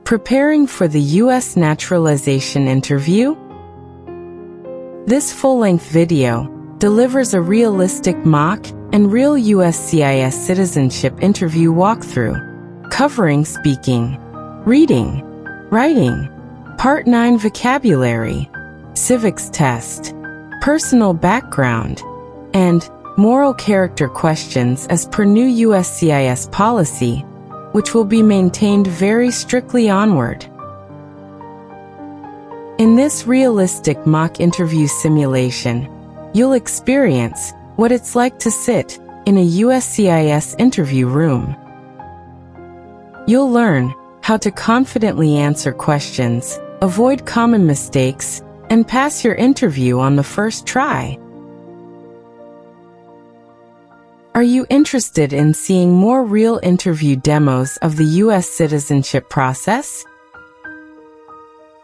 Preparing for the U.S. Naturalization Interview? This full-length video delivers a realistic mock and real USCIS citizenship interview walkthrough, covering speaking, reading, writing, Part 9 vocabulary, civics test, personal background, and moral character questions as per new USCIS policy, which will be maintained very strictly onward. In this realistic mock interview simulation, you'll experience what it's like to sit in a USCIS interview room. You'll learn how to confidently answer questions, avoid common mistakes, and pass your interview on the first try. Are you interested in seeing more real interview demos of the U.S. citizenship process?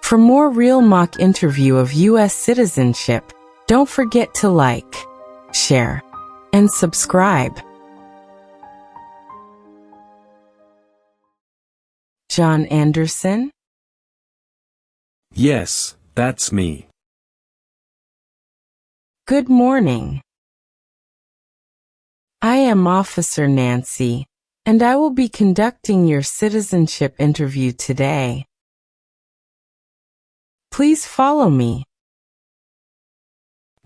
For more real mock interview of U.S. citizenship, don't forget to like, share, and subscribe. John Anderson? Yes, that's me. Good morning. I am Officer Nancy, and I will be conducting your citizenship interview today. Please follow me.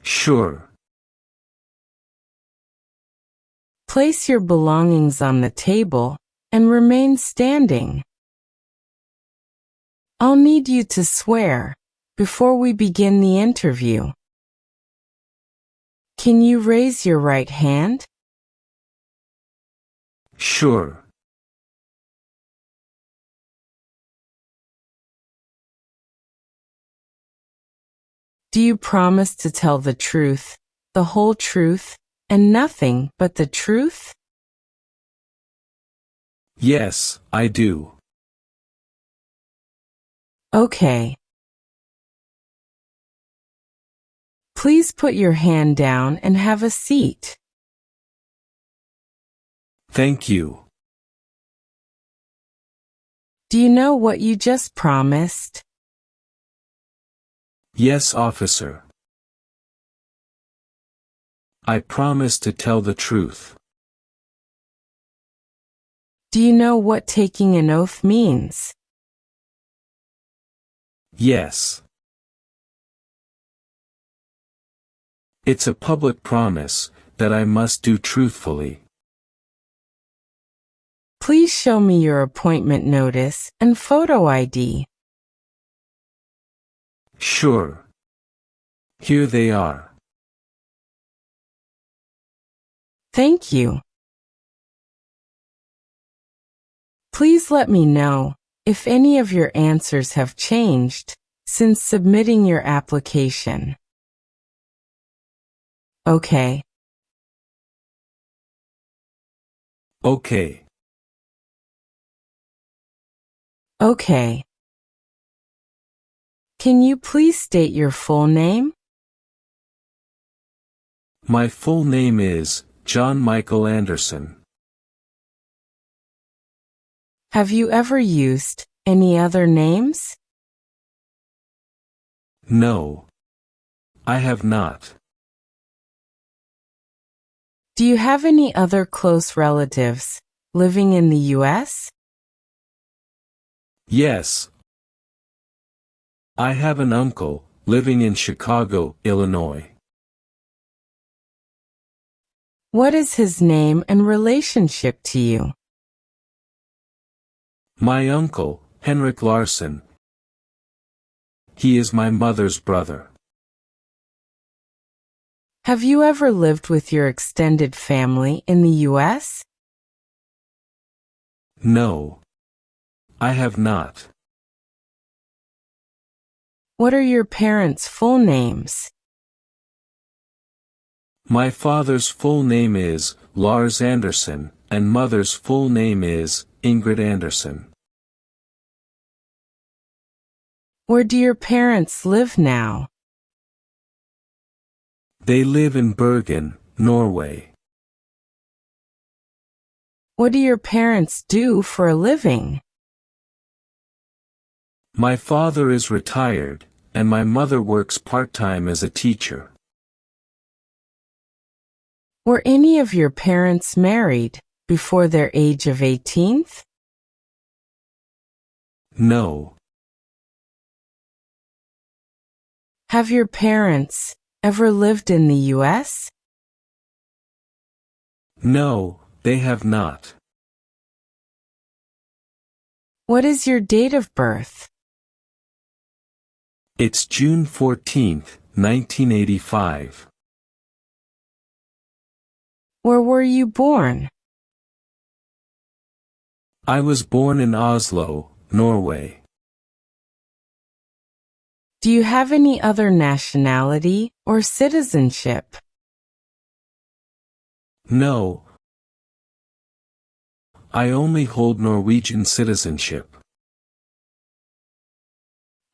Sure. Place your belongings on the table and remain standing. I'll need you to swear before we begin the interview. Can you raise your right hand? Sure. Do you promise to tell the truth, the whole truth, and nothing but the truth? Yes, I do. Okay. Please put your hand down and have a seat. Thank you. Do you know what you just promised? Yes, officer. I promise to tell the truth. Do you know what taking an oath means? Yes. It's a public promise that I must do truthfully. Please show me your appointment notice and photo ID. Sure. Here they are. Thank you. Please let me know if any of your answers have changed since submitting your application. Okay. Okay. Okay. Can you please state your full name? My full name is John Michael Anderson. Have you ever used any other names? No. I have not. Do you have any other close relatives living in the U.S.? Yes. I have an uncle living in Chicago, Illinois. What is his name and relationship to you? My uncle, Henrik Larson. He is my mother's brother. Have you ever lived with your extended family in the U.S.? No. I have not. What are your parents' full names? My father's full name is Lars Anderson, and mother's full name is Ingrid Anderson. Where do your parents live now? They live in Bergen, Norway. What do your parents do for a living? My father is retired, and my mother works part-time as a teacher. Were any of your parents married before their age of 18th? No. Have your parents ever lived in the U.S.? No, they have not. What is your date of birth? It's June 14, 1985. Where were you born? I was born in Oslo, Norway. Do you have any other nationality or citizenship? No. I only hold Norwegian citizenship.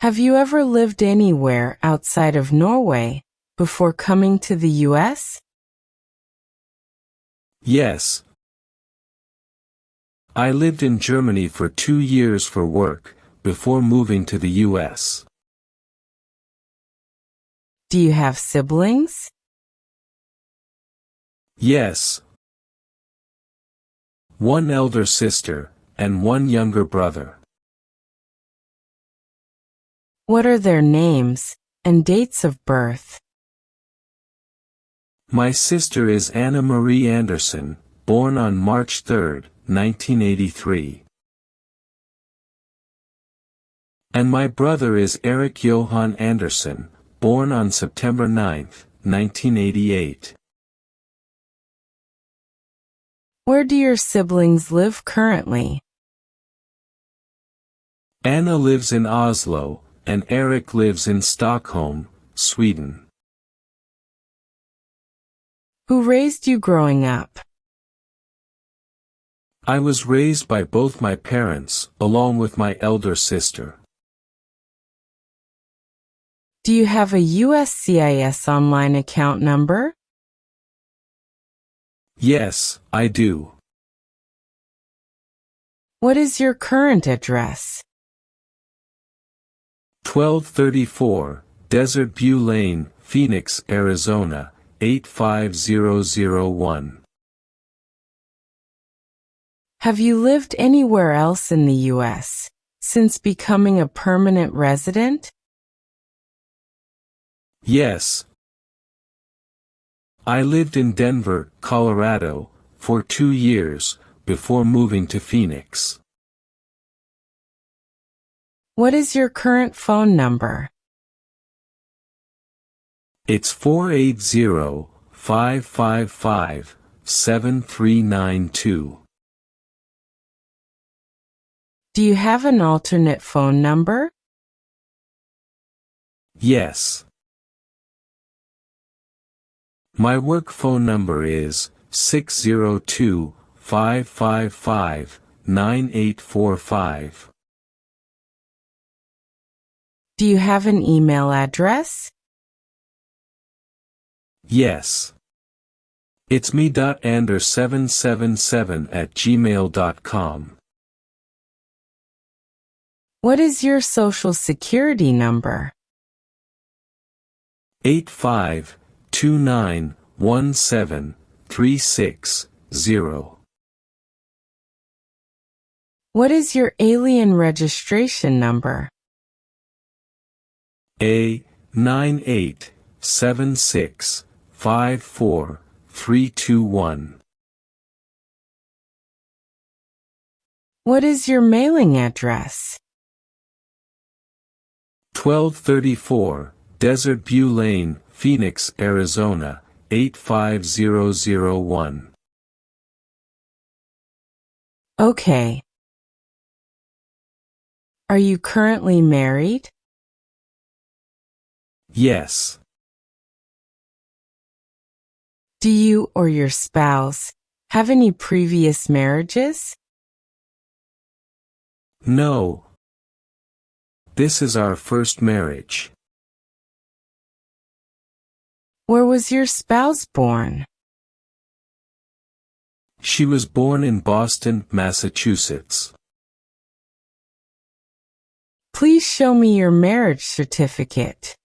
Have you ever lived anywhere outside of Norway before coming to the U.S.? Yes. I lived in Germany for 2 years for work, before moving to the U.S. Do you have siblings? Yes. One elder sister, and one younger brother. What are their names and dates of birth? My sister is Anna Marie Anderson, born on March 3, 1983. And my brother is Eric Johan Anderson, born on September 9, 1988. Where do your siblings live currently? Anna lives in Oslo, and Eric lives in Stockholm, Sweden. Who raised you growing up? I was raised by both my parents, along with my elder sister. Do you have a USCIS online account number? Yes, I do. What is your current address? 1234, Desert View Lane, Phoenix, Arizona, 85001. Have you lived anywhere else in the U.S. since becoming a permanent resident? Yes. I lived in Denver, Colorado, for 2 years, before moving to Phoenix. What is your current phone number? It's 480-555-7392. Do you have an alternate phone number? Yes. My work phone number is 602-555-9845. Do you have an email address? Yes. It's me.ander777@gmail.com. What is your social security number? 8529173660. What is your alien registration number? A987654321. What is your mailing address? 1234, Desert View Lane, Phoenix, Arizona, 85001. Okay. Are you currently married? Yes. Do you or your spouse have any previous marriages? No. This is our first marriage. Where was your spouse born? She was born in Boston, Massachusetts. Please show me your marriage certificate.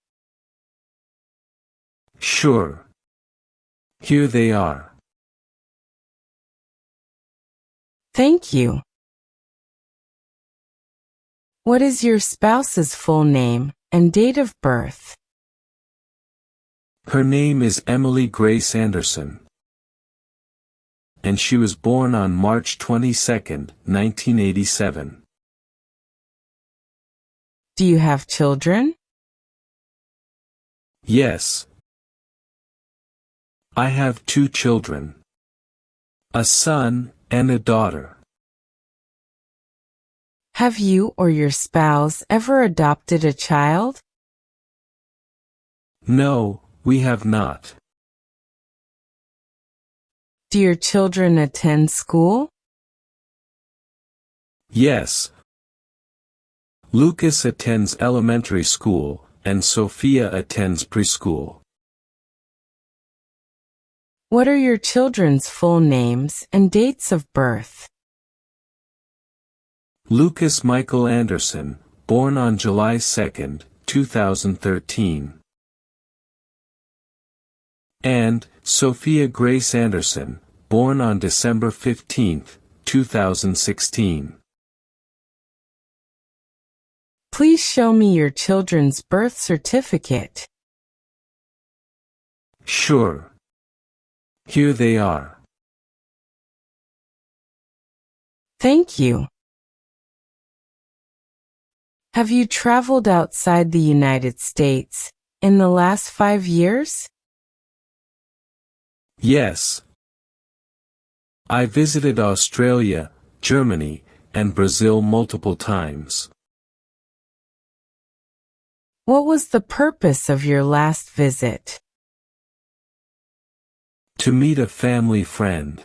Sure. Here they are. Thank you. What is your spouse's full name and date of birth? Her name is Emily Grace Anderson, and she was born on March 22, 1987. Do you have children? Yes. I have 2 children, a son and a daughter. Have you or your spouse ever adopted a child? No, we have not. Do your children attend school? Yes. Lucas attends elementary school, and Sophia attends preschool. What are your children's full names and dates of birth? Lucas Michael Anderson, born on July 2, 2013. And Sophia Grace Anderson, born on December 15, 2016. Please show me your children's birth certificate. Sure. Here they are. Thank you. Have you traveled outside the United States in the last 5 years? Yes. I visited Australia, Germany, and Brazil multiple times. What was the purpose of your last visit? To meet a family friend.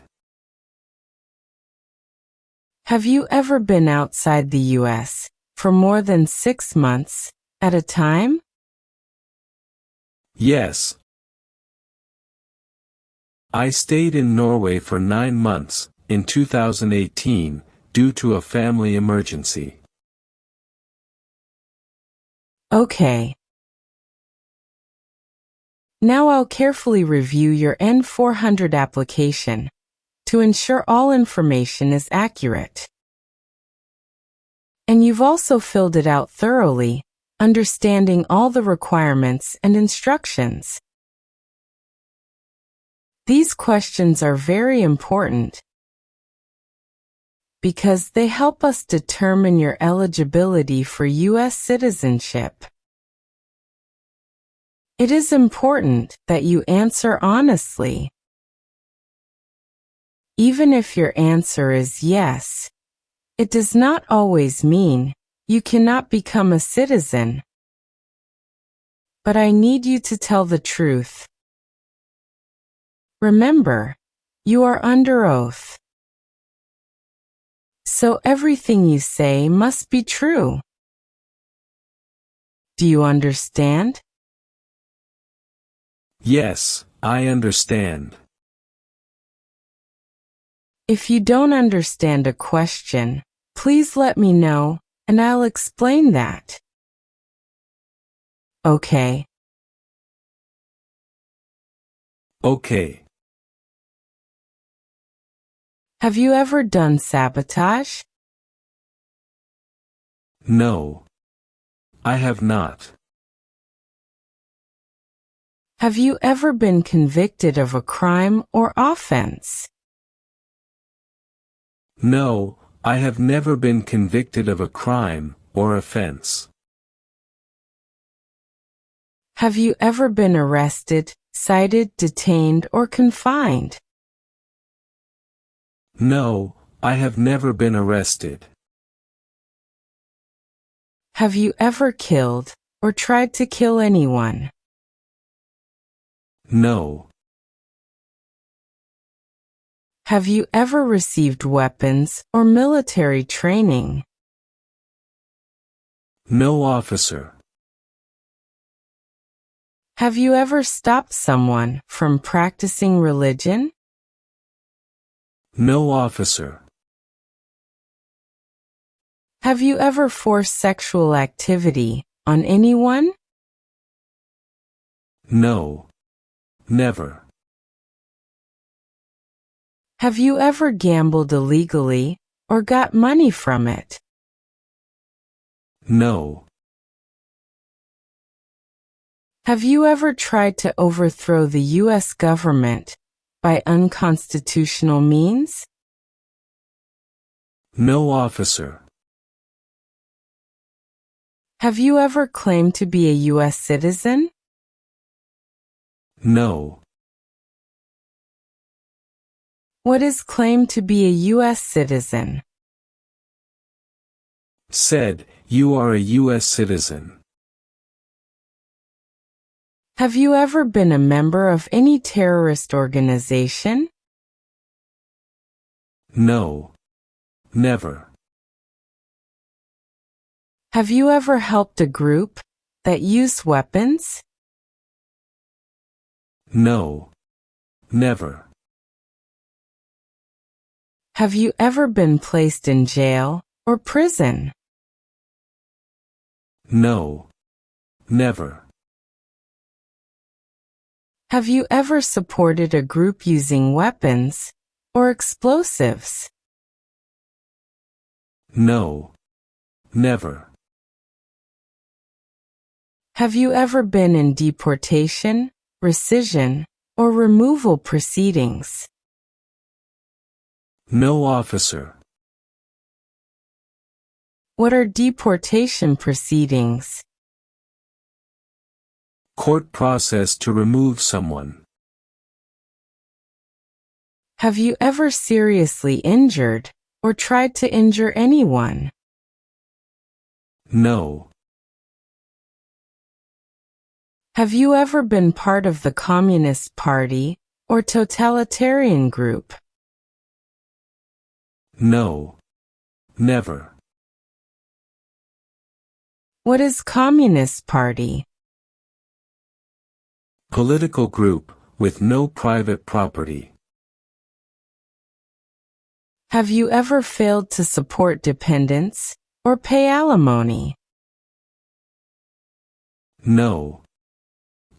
Have you ever been outside the U.S. for more than 6 months at a time? Yes. I stayed in Norway for 9 months, in 2018, due to a family emergency. Okay. Now I'll carefully review your N-400 application to ensure all information is accurate. And you've also filled it out thoroughly, understanding all the requirements and instructions. These questions are very important because they help us determine your eligibility for U.S. citizenship. It is important that you answer honestly. Even if your answer is yes, it does not always mean you cannot become a citizen. But I need you to tell the truth. Remember, you are under oath. So everything you say must be true. Do you understand? Yes, I understand. If you don't understand a question, please let me know, and I'll explain that. Okay. Okay. Have you ever done sabotage? No. I have not. Have you ever been convicted of a crime or offense? No, I have never been convicted of a crime or offense. Have you ever been arrested, cited, detained, or confined? No, I have never been arrested. Have you ever killed or tried to kill anyone? No. Have you ever received weapons or military training? No, officer. Have you ever stopped someone from practicing religion? No, officer. Have you ever forced sexual activity on anyone? No. Never. Have you ever gambled illegally or got money from it? No. Have you ever tried to overthrow the U.S. government by unconstitutional means? No, officer. Have you ever claimed to be a U.S. citizen? No. What is claimed to be a U.S. citizen? Said, you are a U.S. citizen. Have you ever been a member of any terrorist organization? No. Never. Have you ever helped a group that used weapons? No. Never. Have you ever been placed in jail or prison? No. Never. Have you ever supported a group using weapons or explosives? No. Never. Have you ever been in deportation, rescission, or removal proceedings? No, officer. What are deportation proceedings? Court process to remove someone. Have you ever seriously injured or tried to injure anyone? No. Have you ever been part of the Communist Party or totalitarian group? No. Never. What is Communist Party? Political group, with no private property. Have you ever failed to support dependents or pay alimony? No.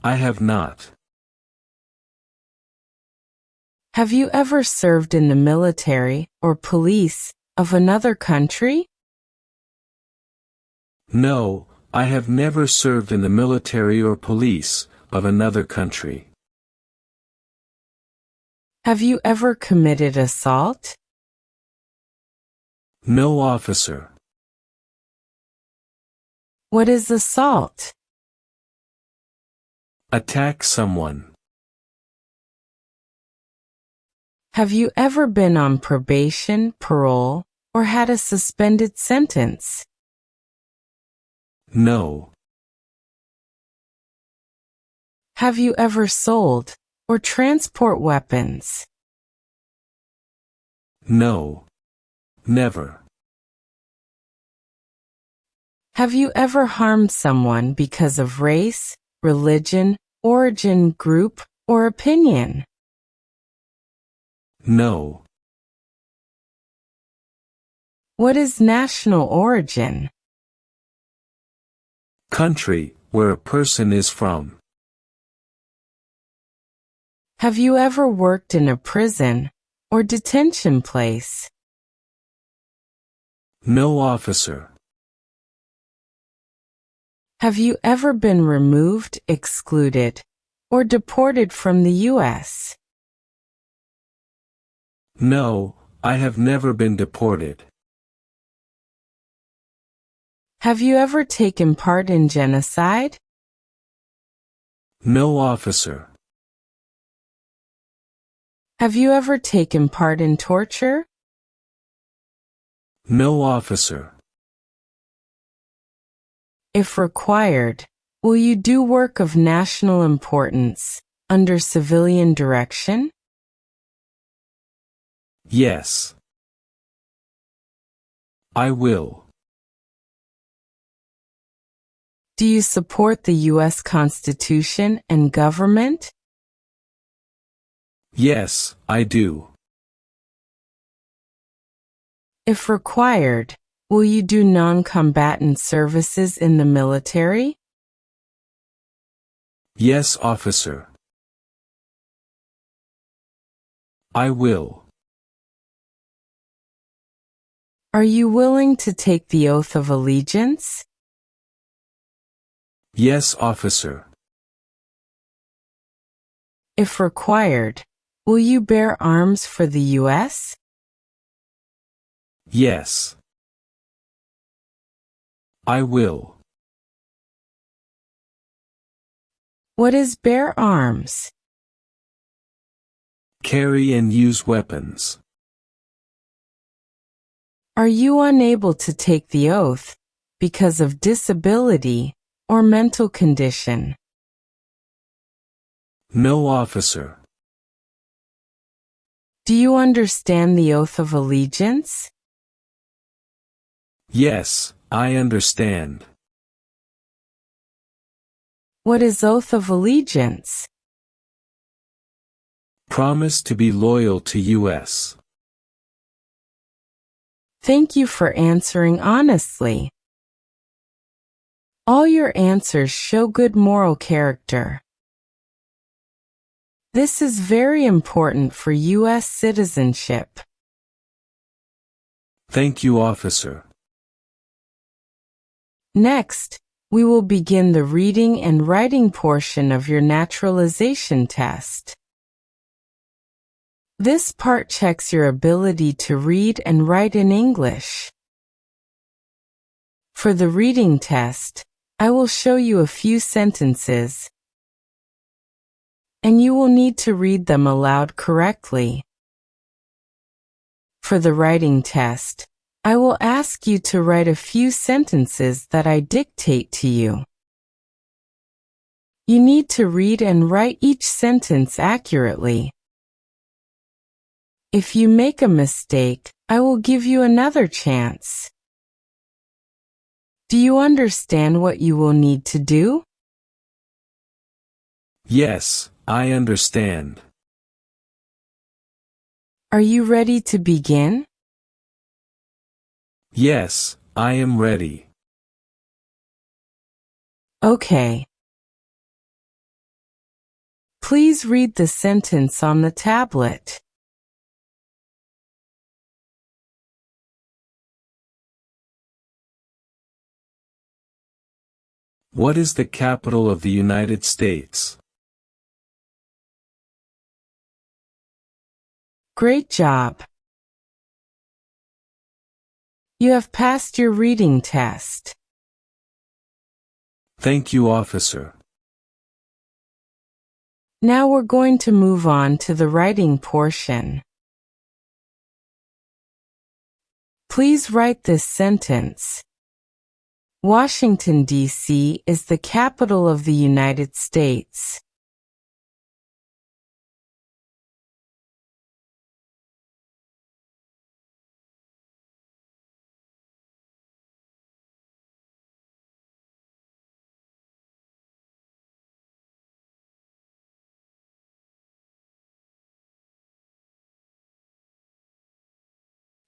I have not. Have you ever served in the military or police of another country? No, I have never served in the military or police of another country. Have you ever committed assault? No, officer. What is assault? Attack someone. Have you ever been on probation, parole, or had a suspended sentence? No. Have you ever sold or transport weapons? No. Never. Have you ever harmed someone because of race, religion, origin, group, or opinion? No. What is national origin? Country, where a person is from. Have you ever worked in a prison or detention place? No, officer. Have you ever been removed, excluded, or deported from the U.S.? No, I have never been deported. Have you ever taken part in genocide? No, officer. Have you ever taken part in torture? No, officer. If required, will you do work of national importance under civilian direction? Yes. I will. Do you support the U.S. Constitution and government? Yes, I do. If required, Will you do non-combatant services in the military? Yes, officer. I will. Are you willing to take the oath of allegiance? Yes, officer. If required, will you bear arms for the U.S.? Yes. I will. What is bear arms? Carry and use weapons. Are you unable to take the oath because of disability or mental condition? No, officer. Do you understand the oath of allegiance? Yes, I understand. What is oath of allegiance? Promise to be loyal to U.S. Thank you for answering honestly. All your answers show good moral character. This is very important for U.S. citizenship. Thank you, officer. Next, we will begin the reading and writing portion of your naturalization test. This part checks your ability to read and write in English. For the reading test, I will show you a few sentences, and you will need to read them aloud correctly. For the writing test, I will ask you to write a few sentences that I dictate to you. You need to read and write each sentence accurately. If you make a mistake, I will give you another chance. Do you understand what you will need to do? Yes, I understand. Are you ready to begin? Yes, I am ready. Okay. Please read the sentence on the tablet. What is the capital of the United States? Great job. You have passed your reading test. Thank you, officer. Now we're going to move on to the writing portion. Please write this sentence. Washington, D.C. is the capital of the United States.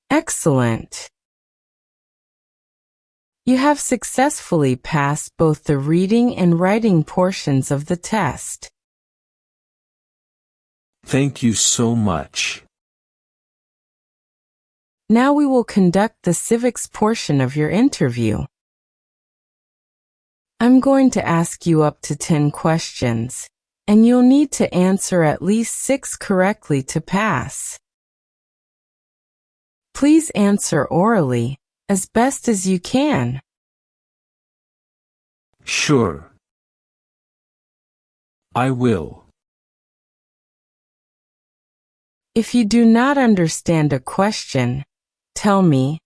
Excellent. You have successfully passed both the reading and writing portions of the test. Thank you so much. Now we will conduct the civics portion of your interview. I'm going to ask you up to 10 questions, and you'll need to answer at least 6 correctly to pass. Please answer orally, as best as you can. Sure. I will. If you do not understand a question, tell me,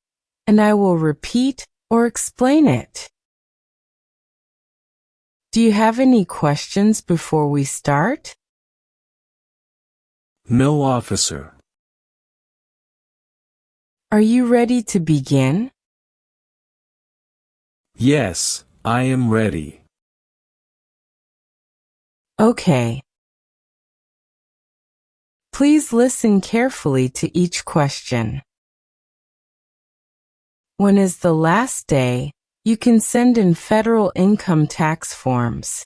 and I will repeat or explain it. Do you have any questions before we start? No, officer. Are you ready to begin? Yes, I am ready. Okay. Please listen carefully to each question. When is the last day you can send in federal income tax forms?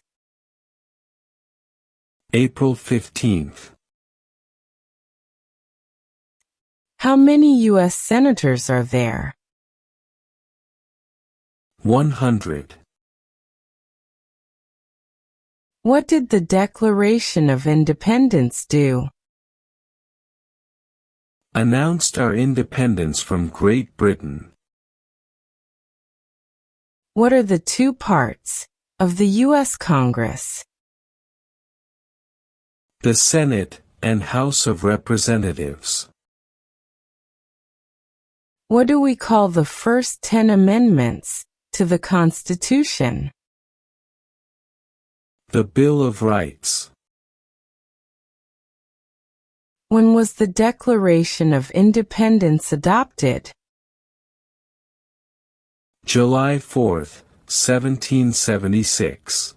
April 15th. How many U.S. senators are there? 100. What did the Declaration of Independence do? Announced our independence from Great Britain. What are the two parts of the U.S. Congress? The Senate and House of Representatives. What do we call the first 10 amendments to the Constitution? The Bill of Rights. When was the Declaration of Independence adopted? July 4th, 1776.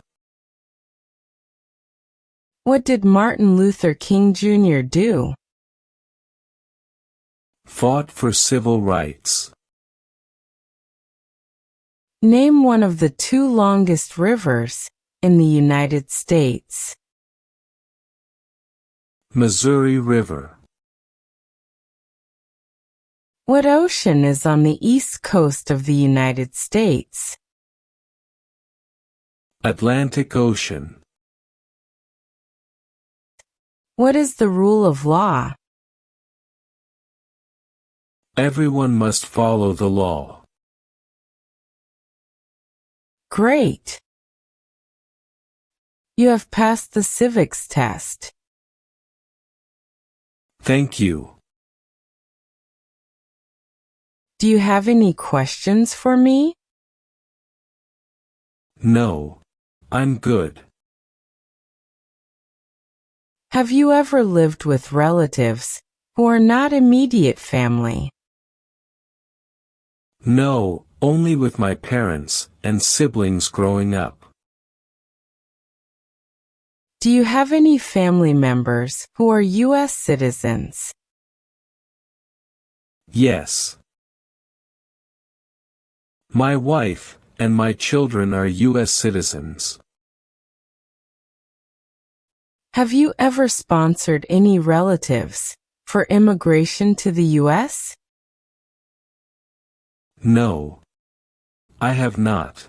What did Martin Luther King Jr. do? Fought for civil rights. Name one of the two longest rivers in the United States. Missouri River. What ocean is on the east coast of the United States? Atlantic Ocean. What is the rule of law? Everyone must follow the law. Great! You have passed the civics test. Thank you. Do you have any questions for me? No. I'm good. Have you ever lived with relatives who are not immediate family? No, only with my parents and siblings growing up. Do you have any family members who are U.S. citizens? Yes. My wife and my children are U.S. citizens. Have you ever sponsored any relatives for immigration to the U.S.? No. I have not.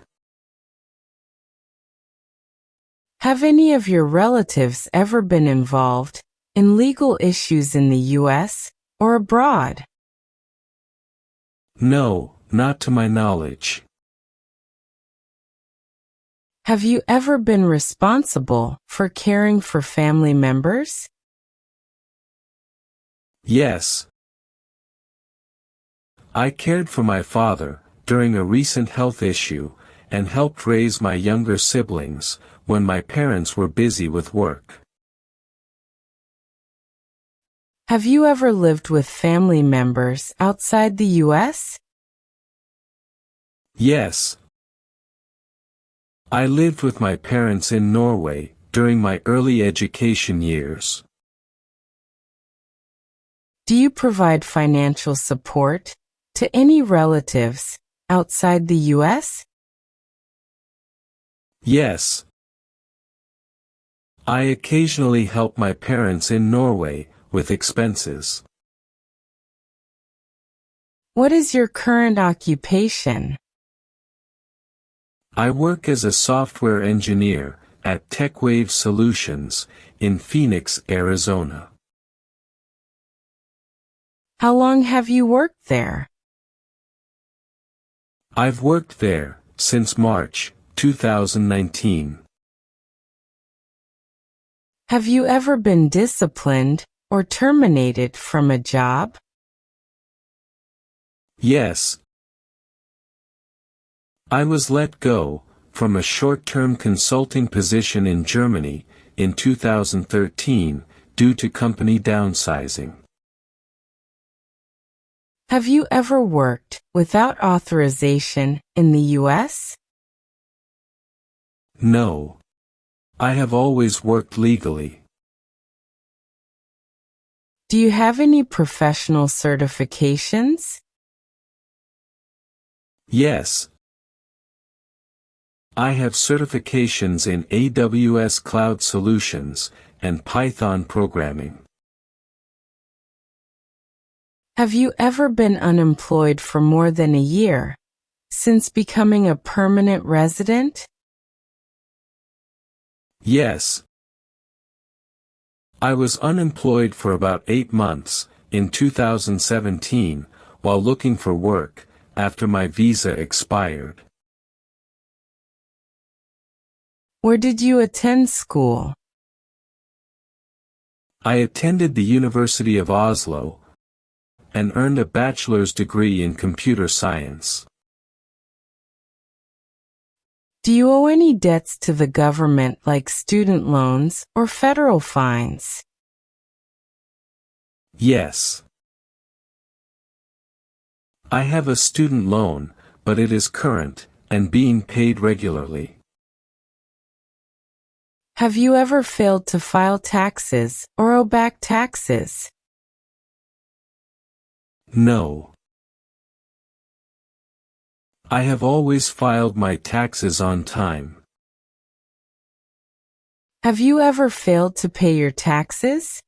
Have any of your relatives ever been involved in legal issues in the U.S. or abroad? No, not to my knowledge. Have you ever been responsible for caring for family members? Yes. I cared for my father during a recent health issue and helped raise my younger siblings when my parents were busy with work. Have you ever lived with family members outside the U.S.? Yes. I lived with my parents in Norway during my early education years. Do you provide financial support to any relatives outside the U.S.? Yes. I occasionally help my parents in Norway with expenses. What is your current occupation? I work as a software engineer at TechWave Solutions in Phoenix, Arizona. How long have you worked there? I've worked there since March 2019. Have you ever been disciplined or terminated from a job? Yes. I was let go from a short-term consulting position in Germany in 2013 due to company downsizing. Have you ever worked without authorization in the U.S.? No. I have always worked legally. Do you have any professional certifications? Yes. I have certifications in AWS Cloud Solutions and Python programming. Have you ever been unemployed for more than a year since becoming a permanent resident? Yes. I was unemployed for about 8 months, in 2017, while looking for work, after my visa expired. Where did you attend school? I attended the University of Oslo, and earned a bachelor's degree in computer science. Do you owe any debts to the government like student loans or federal fines? Yes. I have a student loan, but it is current, and being paid regularly. Have you ever failed to file taxes or owe back taxes? No. I have always filed my taxes on time. Have you ever failed to pay your taxes?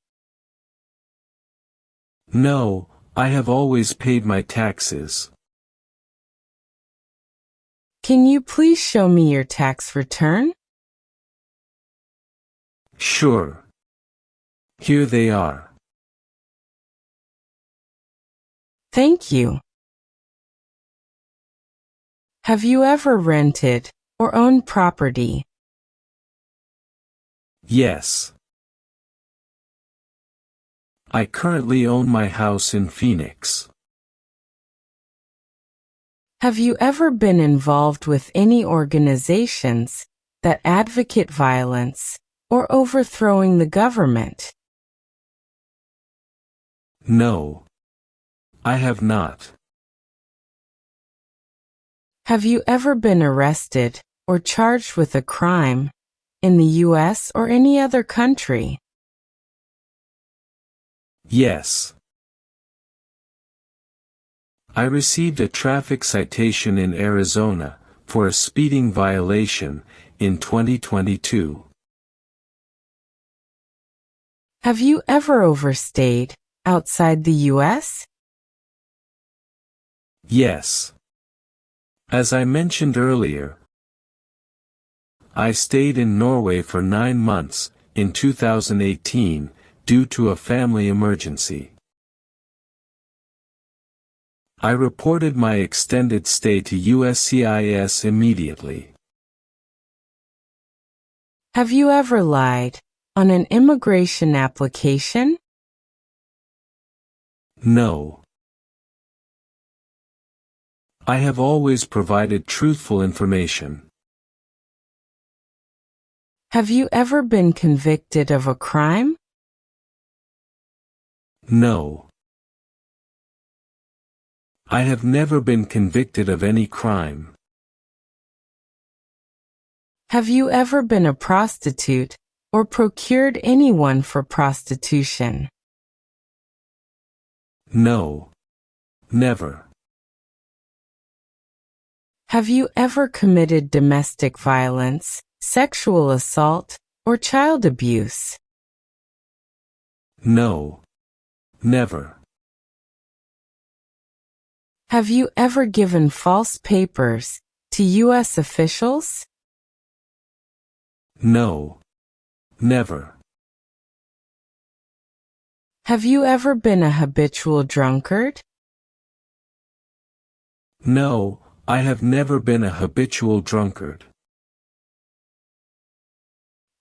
No, I have always paid my taxes. Can you please show me your tax return? Sure. Here they are. Thank you. Have you ever rented or owned property? Yes. I currently own my house in Phoenix. Have you ever been involved with any organizations that advocate violence or overthrowing the government? No. I have not. Have you ever been arrested or charged with a crime in the U.S. or any other country? Yes. I received a traffic citation in Arizona for a speeding violation in 2022. Have you ever overstayed outside the U.S.? Yes. As I mentioned earlier, I stayed in Norway for 9 months, in 2018, due to a family emergency. I reported my extended stay to USCIS immediately. Have you ever lied on an immigration application? No. I have always provided truthful information. Have you ever been convicted of a crime? No. I have never been convicted of any crime. Have you ever been a prostitute or procured anyone for prostitution? No. Never. Have you ever committed domestic violence, sexual assault, or child abuse? No. Never. Have you ever given false papers to U.S. officials? No. Never. Have you ever been a habitual drunkard? No, I have never been a habitual drunkard.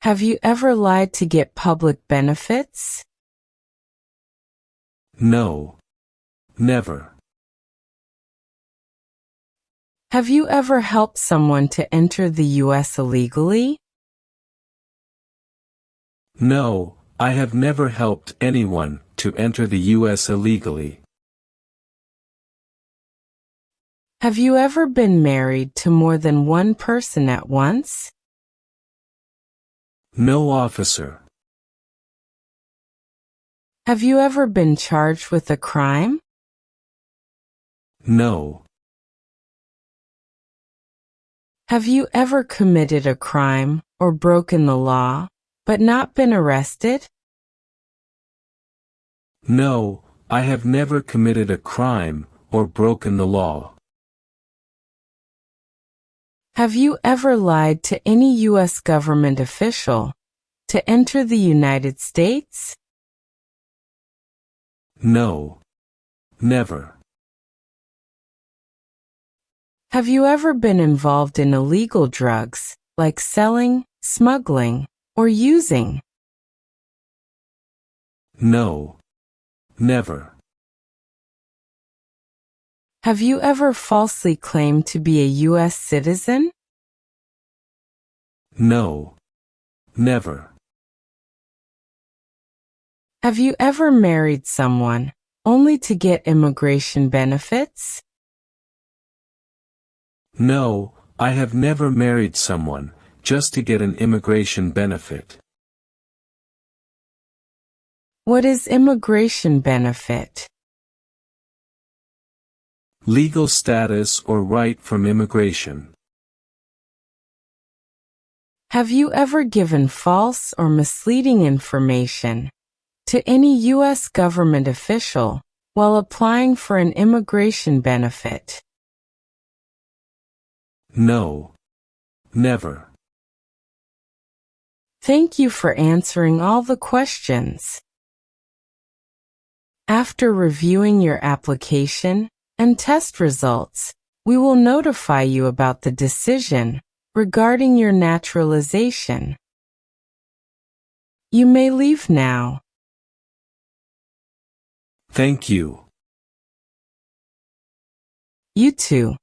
Have you ever lied to get public benefits? No. Never. Have you ever helped someone to enter the U.S. illegally? No, I have never helped anyone to enter the U.S. illegally. Have you ever been married to more than one person at once? No, officer. Have you ever been charged with a crime? No. Have you ever committed a crime or broken the law, but not been arrested? No, I have never committed a crime or broken the law. Have you ever lied to any U.S. government official to enter the United States? No. Never. Have you ever been involved in illegal drugs, like selling, smuggling, or using? No. Never. Have you ever falsely claimed to be a U.S. citizen? No. Never. Have you ever married someone only to get immigration benefits? No, I have never married someone just to get an immigration benefit. What is immigration benefit? Legal status or right from immigration. Have you ever given false or misleading information to any U.S. government official while applying for an immigration benefit? No. Never. Thank you for answering all the questions. After reviewing your application and test results, we will notify you about the decision regarding your naturalization. You may leave now. Thank you. You too.